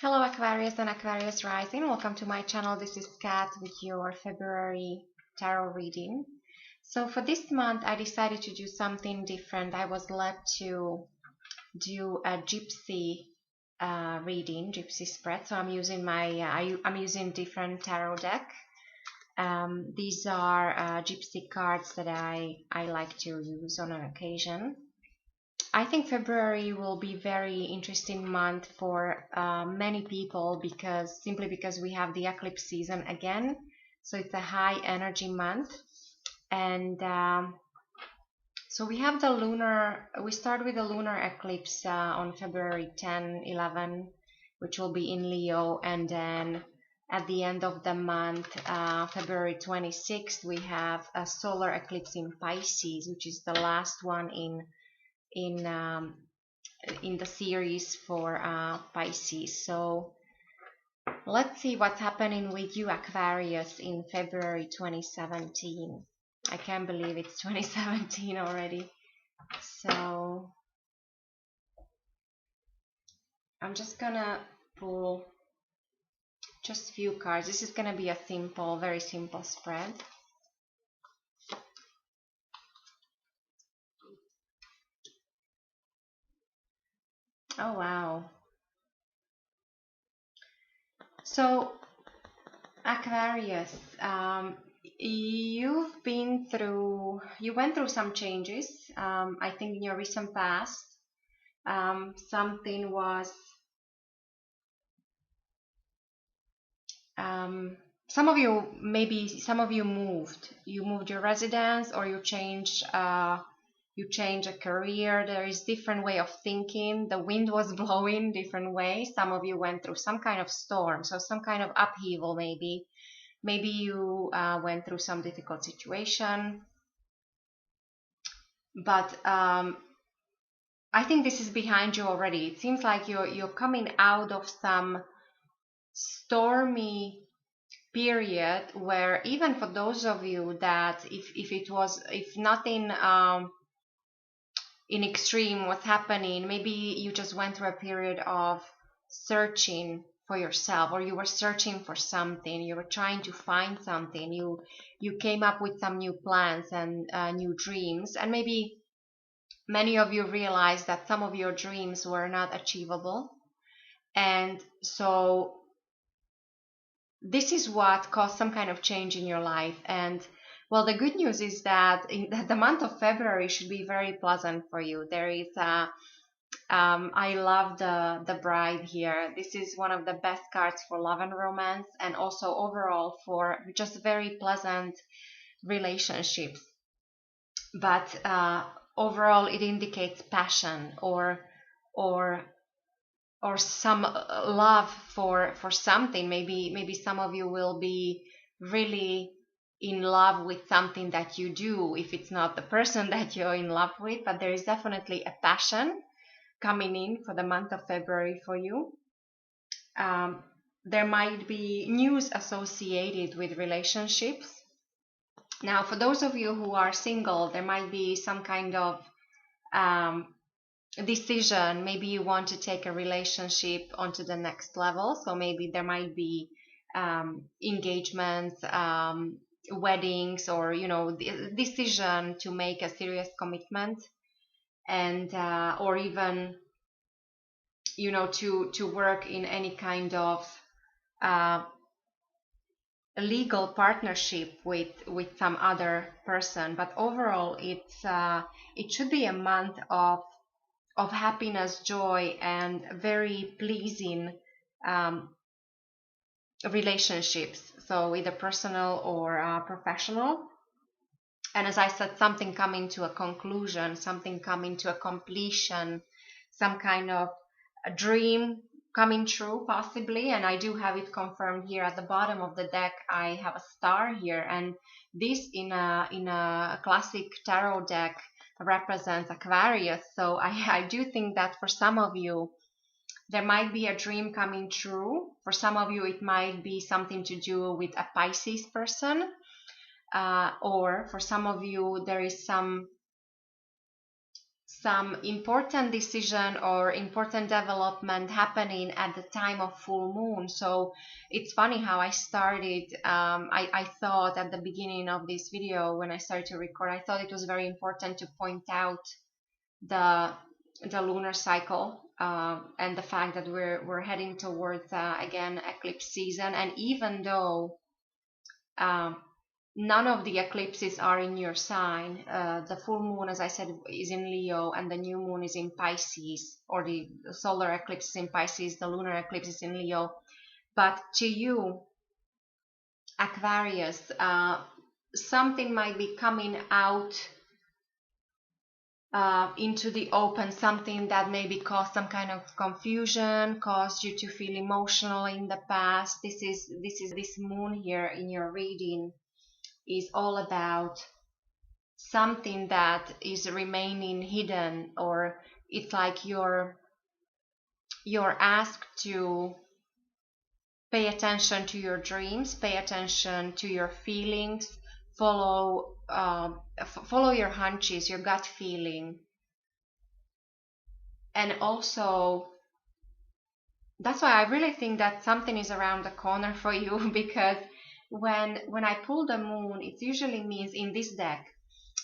Hello Aquarius and Aquarius Rising, welcome to my channel. This is Kat with your February tarot reading. So for this month I decided to do something different. I was led to do a gypsy reading, gypsy spread. So I'm using I'm using different tarot deck. These are gypsy cards that I like to use on an occasion. I think February will be very interesting month for many people simply because we have the eclipse season again. So it's a high energy month, and so we have we start with the lunar eclipse on February 10, 11, which will be in Leo, and then at the end of the month, February 26th, we have a solar eclipse in Pisces, which is the last one in the series for Pisces. So let's see what's happening with you, Aquarius, in February 2017. I can't believe it's 2017 already. So I'm just gonna pull just a few cards. This is gonna be a very simple spread. Oh wow. So Aquarius, you went through some changes. I think in your recent past, something was, some of you moved. You moved your residence, or you changed a career. There is different way of thinking. The wind was blowing different way. Some of you went through some kind of storm, so some kind of upheaval maybe. Maybe you went through some difficult situation. But I think this is behind you already. It seems like you're coming out of some stormy period where, even for those of you that if nothing in extreme was happening, maybe you just went through a period of searching for yourself, or you were searching for something, you were trying to find something, you came up with some new plans and new dreams, and maybe many of you realized that some of your dreams were not achievable, and so this is what caused some kind of change in your life. And well, the good news is that the month of February should be very pleasant for you. There is I love the bride here. This is one of the best cards for love and romance, and also overall for just very pleasant relationships. But overall, it indicates passion or some love for something. Maybe some of you will be really in love with something that you do, if it's not the person that you're in love with, but there is definitely a passion coming in for the month of February for you. There might be news associated with relationships. Now, for those of you who are single, there might be some kind of decision. Maybe you want to take a relationship onto the next level, so maybe there might be engagements, weddings, or decision to make a serious commitment, and or even to work in any kind of legal partnership with some other person. But overall, it should be a month of happiness, joy, and very pleasing relationships, so either personal or professional. And as I said, something coming to a conclusion, something coming to a completion, some kind of a dream coming true possibly. And I do have it confirmed here at the bottom of the deck. I have a star here, and this in a classic tarot deck represents Aquarius. So I do think that for some of you there might be a dream coming true. For some of you it might be something to do with a Pisces person, or for some of you there is some some important decision or important development happening at the time of full moon. So it's funny how I started. I thought at the beginning of this video, when I started to record, I thought it was very important to point out the lunar cycle, and the fact that we're heading towards again eclipse season. And even though none of the eclipses are in your sign, the full moon, as I said, is in Leo, and the new moon is in Pisces, or the solar eclipse is in Pisces, the lunar eclipse is in Leo. But to you, Aquarius, something might be coming out into the open, something that maybe caused some kind of confusion, caused you to feel emotional in the past. This moon here in your reading is all about something that is remaining hidden, or it's like you're asked to pay attention to your dreams, pay attention to your feelings, follow your hunches, your gut feeling. And also, that's why I really think that something is around the corner for you, because when I pull the moon, it usually means, in this deck,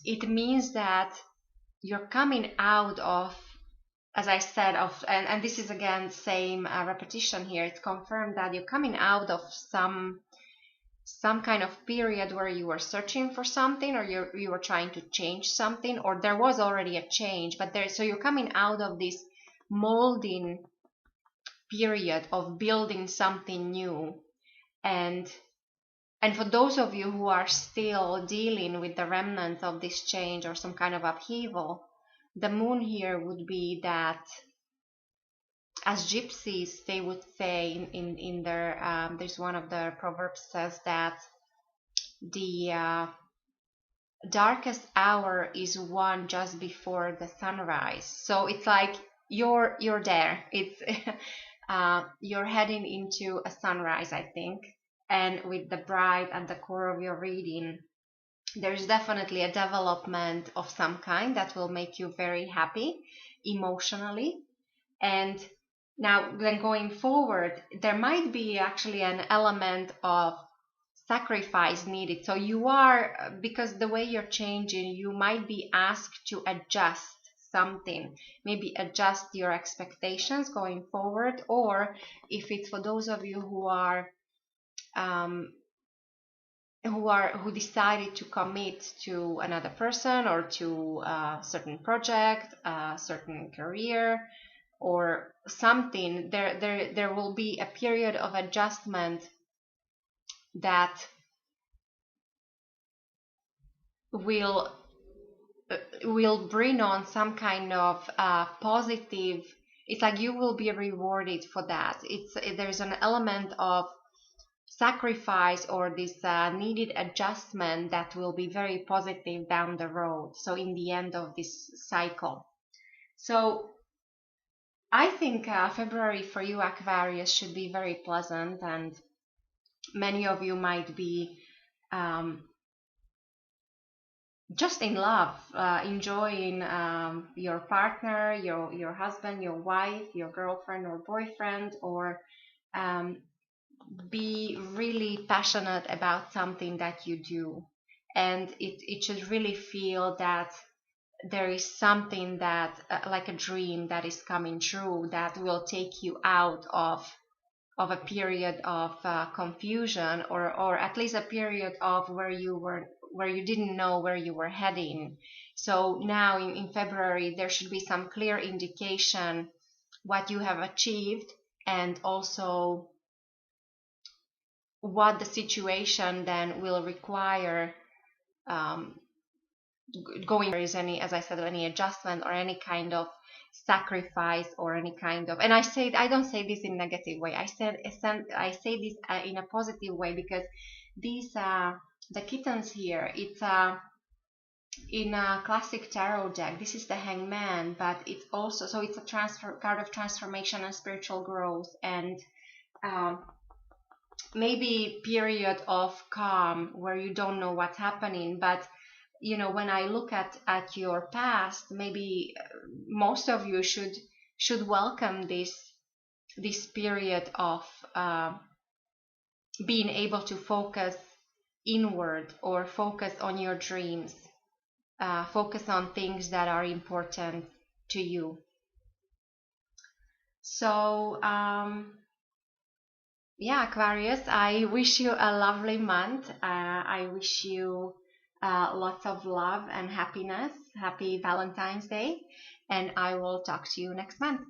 it means that you're coming out of, as I said, and this is again same repetition here, it's confirmed that you're coming out of some kind of period where you were searching for something, or you were trying to change something, or there was already a change, but so you're coming out of this molding period of building something new. And for those of you who are still dealing with the remnants of this change or some kind of upheaval, the moon here would be that, as gypsies, they would say in their, there's one of the proverbs says that the darkest hour is one just before the sunrise. So it's like you're there. It's you're heading into a sunrise, I think. And with the bride at the core of your reading, there's definitely a development of some kind that will make you very happy emotionally. And now then going forward, there might be actually an element of sacrifice needed. So you are, because the way you're changing, you might be asked to adjust something, maybe adjust your expectations going forward. Or if it's for those of you who decided to commit to another person, or to a certain project, a certain career, or something, there will be a period of adjustment that will bring on some kind of positive. It's like you will be rewarded for that. There's an element of sacrifice, or this needed adjustment, that will be very positive down the road, so in the end of this cycle. So I think February for you, Aquarius, should be very pleasant, and many of you might be just in love, enjoying your partner, your husband, your wife, your girlfriend or boyfriend, or be really passionate about something that you do. And it should really feel that there is something that like a dream that is coming true, that will take you out of a period of confusion, or at least a period of where you didn't know where you were heading. So now in February, there should be some clear indication what you have achieved, and also what the situation then will require going. There is any, as I said, any adjustment or any kind of sacrifice, or any kind of, and I don't say this in a negative way, I say this in a positive way, because these the kittens here, it's in a classic tarot deck, this is the Hangman, but it's also, so it's a card of transformation and spiritual growth, and maybe period of calm where you don't know what's happening, but when I look at your past, maybe most of you should welcome this period of being able to focus inward, or focus on your dreams, focus on things that are important to you. So yeah, Aquarius, I wish you a lovely month. I wish you lots of love and happiness. Happy Valentine's Day, and I will talk to you next month.